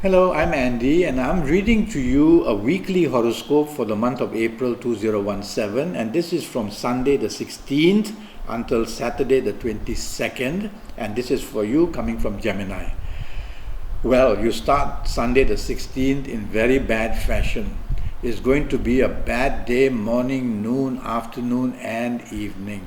Hello, I'm Andy and I'm reading to you a weekly horoscope for the month of April 2017, and this is from Sunday the 16th until Saturday the 22nd, and this is for you coming from Gemini. Well, you start Sunday the 16th in very bad fashion. It's going to be a bad day, morning, noon, afternoon and evening.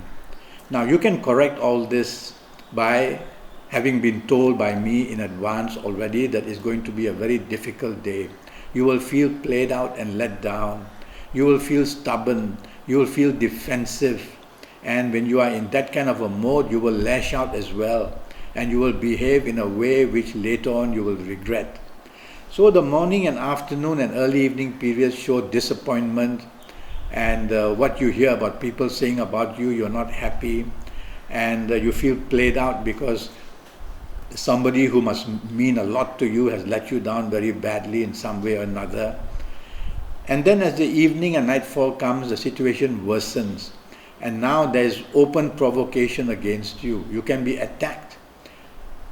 Now you can correct all this by having been told by me in advance already that it's going to be a very difficult day. You will feel played out and let down. You will feel stubborn. You will feel defensive. And when you are in that kind of a mode, you will lash out as well. And you will behave in a way which later on you will regret. So the morning and afternoon and early evening periods show disappointment, and what you hear about people saying about you, you're not happy, and you feel played out because somebody who must mean a lot to you has let you down very badly in some way or another. And then as the evening and nightfall comes, the situation worsens, and now there's open provocation against you. You can be attacked,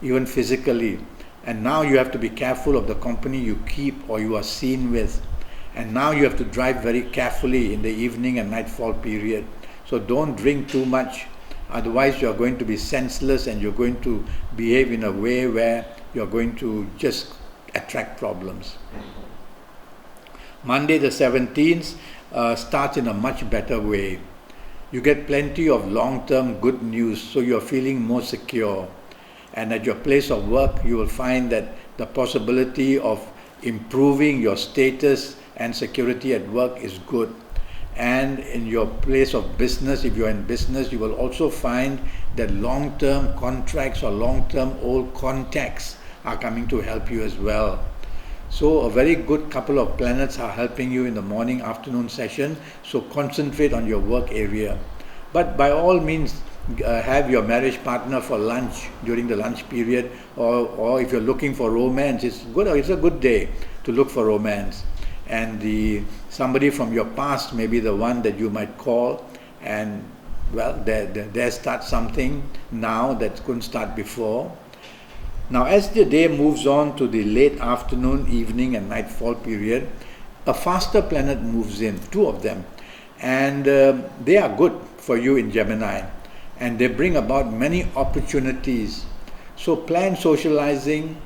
even physically, and now you have to be careful of the company you keep or you are seen with. And now you have to drive very carefully in the evening and nightfall period. So don't drink too much. Otherwise, you're going to be senseless and you're going to behave in a way where you're going to just attract problems. Monday the 17th starts in a much better way. You get plenty of long-term good news, so you're feeling more secure. And at your place of work, you will find that the possibility of improving your status and security at work is good. And in your place of business, if you're in business, you will also find that long-term contracts or long-term old contacts are coming to help you as well. So a very good couple of planets are helping you in the morning, afternoon session. So concentrate on your work area. But by all means, have your marriage partner for lunch during the lunch period, or if you're looking for romance, it's a good day to look for romance. And somebody from your past may be the one that you might call, and well, there starts something now that couldn't start before. Now as the day moves on to the late afternoon, evening and nightfall period, a faster planet moves in, two of them, and they are good for you in Gemini, and they bring about many opportunities. So plan socializing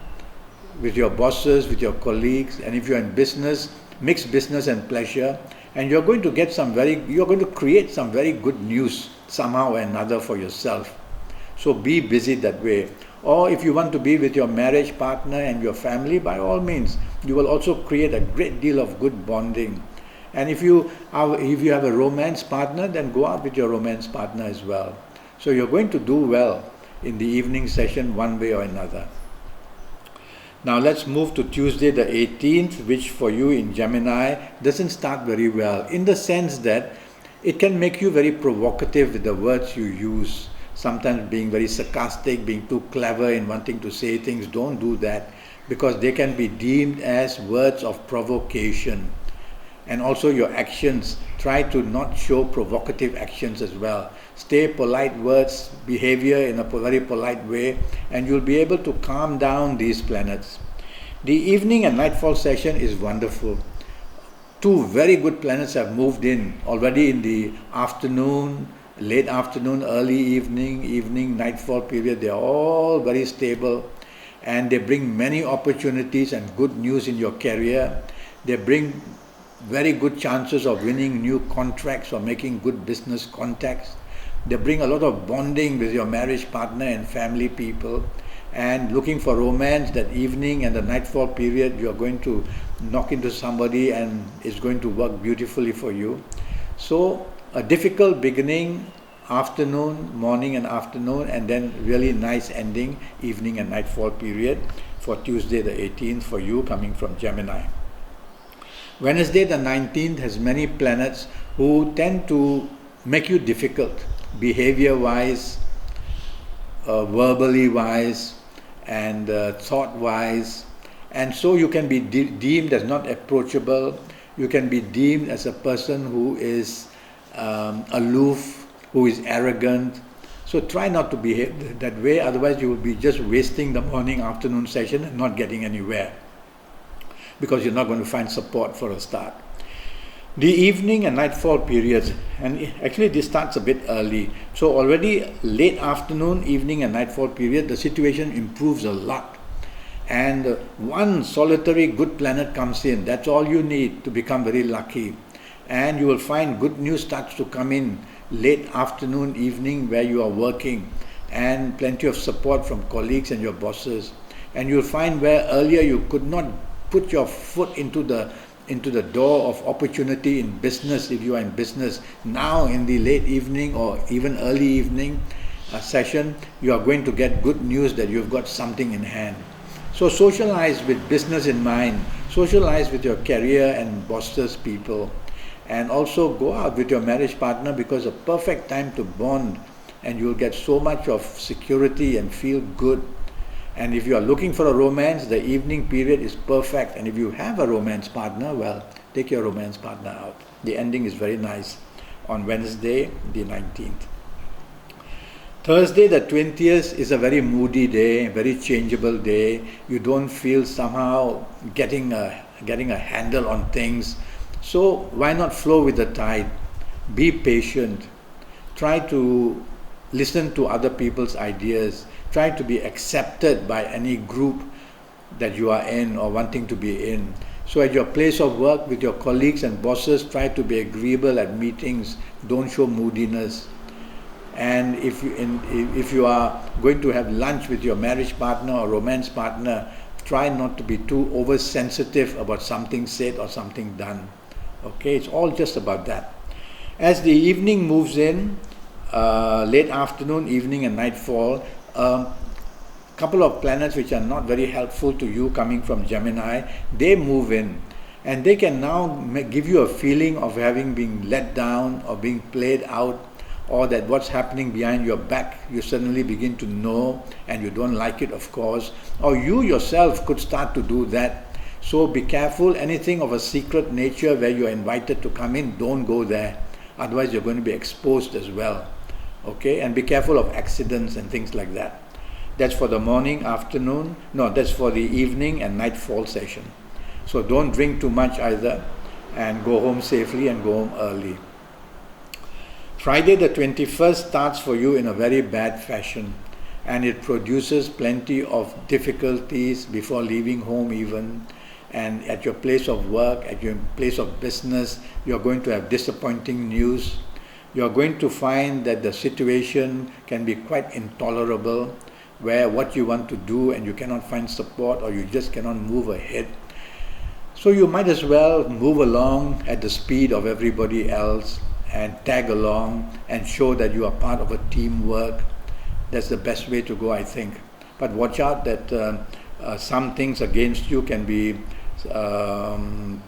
with your bosses, with your colleagues, and if you're in business, mix business and pleasure, and you're going to create some very good news somehow or another for yourself. So be busy that way. Or if you want to be with your marriage partner and your family, by all means, you will also create a great deal of good bonding. And if you have a romance partner, then go out with your romance partner as well. So you're going to do well in the evening session one way or another. Now let's move to Tuesday the 18th, which for you in Gemini doesn't start very well, in the sense that it can make you very provocative with the words you use, sometimes being very sarcastic, being too clever in wanting to say things. Don't do that, because they can be deemed as words of provocation. And also your actions, try to not show provocative actions as well. Stay polite words, behavior in a very polite way, and you'll be able to calm down these planets. The evening and nightfall session is wonderful. Two very good planets have moved in already in the afternoon, late afternoon, early evening, nightfall period. They're all very stable, and they bring many opportunities and good news in your career. They bring very good chances of winning new contracts or making good business contacts. They bring a lot of bonding with your marriage partner and family people, and looking for romance that evening and the nightfall period, you're going to knock into somebody and it's going to work beautifully for you. So a difficult beginning, afternoon, morning and afternoon, and then really nice ending, evening and nightfall period for Tuesday the 18th for you coming from Gemini. Wednesday the 19th has many planets who tend to make you difficult, behavior-wise, verbally-wise, and thought-wise. And so you can be deemed as not approachable. You can be deemed as a person who is aloof, who is arrogant. So try not to behave that way, otherwise you will be just wasting the morning, afternoon session and not getting anywhere. because you're not going to find support for a start. The evening and nightfall periods, and actually this starts a bit early. So already late afternoon, evening and nightfall period, the situation improves a lot. And one solitary good planet comes in. That's all you need to become very lucky. And you will find good news starts to come in late afternoon, evening where you are working, and plenty of support from colleagues and your bosses. And you'll find where earlier you could not put your foot into the door of opportunity in business, if you are in business. Now in the late evening or even early evening session, you are going to get good news that you've got something in hand. So socialize with business in mind, socialize with your career and bosses people, and also go out with your marriage partner, because a perfect time to bond, and you'll get so much of security and feel good. And if you are looking for a romance, the evening period is perfect. And if you have a romance partner, well, take your romance partner out. The ending is very nice on Wednesday, the 19th. Thursday, the 20th, is a very moody day, very changeable day. You don't feel somehow getting a handle on things. So why not flow with the tide? Be patient. Try to listen to other people's ideas. Try to be accepted by any group that you are in or wanting to be in. So at your place of work with your colleagues and bosses, try to be agreeable at meetings. Don't show moodiness. And if you are going to have lunch with your marriage partner or romance partner, try not to be too oversensitive about something said or something done. Okay, it's all just about that. As the evening moves in, late afternoon, evening and nightfall, couple of planets which are not very helpful to you coming from Gemini, they move in, and they can now give you a feeling of having been let down or being played out, or that what's happening behind your back you suddenly begin to know and you don't like it, of course, or you yourself could start to do that. So be careful. Anything of a secret nature where you're invited to come in, don't go there, otherwise you're going to be exposed as well. Okay, and be careful of accidents and things like that. That's for the morning, afternoon. No, that's for the evening and nightfall session. So don't drink too much either, and go home safely and go home early. Friday the 21st starts for you in a very bad fashion, and it produces plenty of difficulties before leaving home even, and at your place of work, at your place of business, you're going to have disappointing news. You're going to find that the situation can be quite intolerable, where what you want to do and you cannot find support, or you just cannot move ahead. So you might as well move along at the speed of everybody else and tag along and show that you are part of a teamwork. That's the best way to go, I think. But watch out that some things against you can be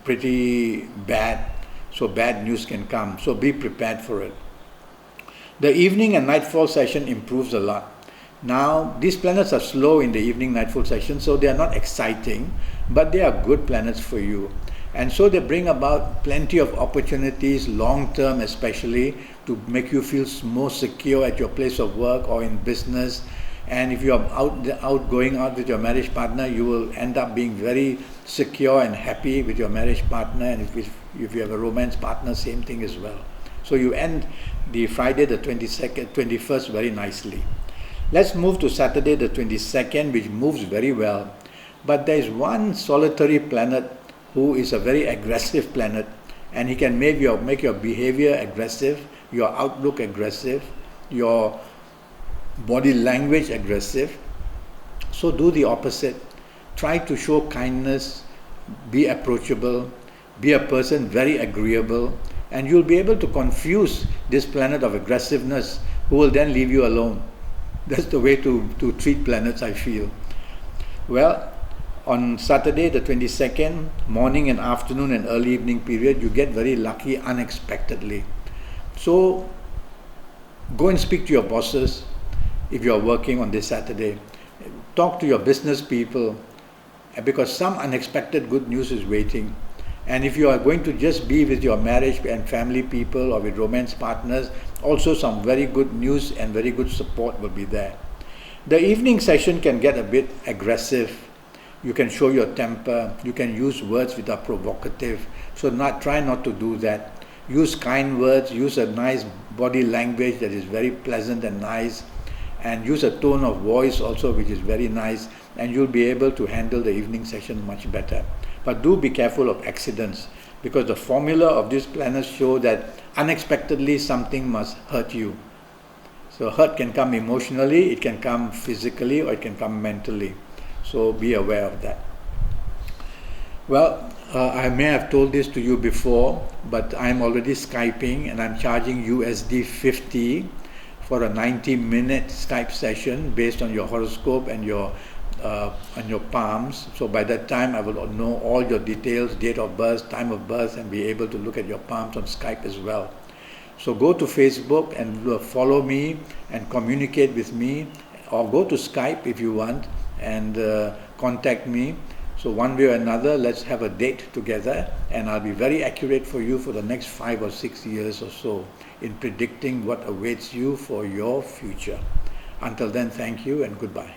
pretty bad. So bad news can come. So be prepared for it. The evening and nightfall session improves a lot. Now, these planets are slow in the evening nightfall session, so they are not exciting, but they are good planets for you. And so they bring about plenty of opportunities, long term especially, to make you feel more secure at your place of work or in business. And if you are going out with your marriage partner, you will end up being very secure and happy with your marriage partner. And if you have a romance partner, same thing as well. So you end the Friday the 21st very nicely. Let's move to Saturday the 22nd, which moves very well. But there is one solitary planet who is a very aggressive planet, and he can make your behavior aggressive, your outlook aggressive, your body language aggressive. So do the opposite. Try to show kindness, be approachable, be a person very agreeable, and you'll be able to confuse this planet of aggressiveness, who will then leave you alone. That's the way to treat planets, I feel. Well, on Saturday the 22nd, morning and afternoon and early evening period, you get very lucky unexpectedly. So go and speak to your bosses if you are working on this Saturday. Talk to your business people, because some unexpected good news is waiting. And if you are going to just be with your marriage and family people or with romance partners, also some very good news and very good support will be there. The evening session can get a bit aggressive, You can show your temper. You can use words which are provocative. So try not to do that. Use kind words. Use a nice body language that is very pleasant and nice. And use a tone of voice also which is very nice. And you'll be able to handle the evening session much better. But do be careful of accidents, because the formula of these planets show that unexpectedly something must hurt you. So hurt can come emotionally, it can come physically, or it can come mentally. So be aware of that. Well, I may have told this to you before, but I'm already Skyping and I'm charging USD 50 for a 90-minute Skype session based on your horoscope and your palms. So by that time I will know all your details, date of birth, time of birth, and be able to look at your palms on Skype as well. So go to Facebook and follow me and communicate with me, or go to Skype if you want and contact me. So one way or another, let's have a date together, and I'll be very accurate for you for the next 5 or 6 years or so in predicting what awaits you for your future. Until then, thank you and goodbye.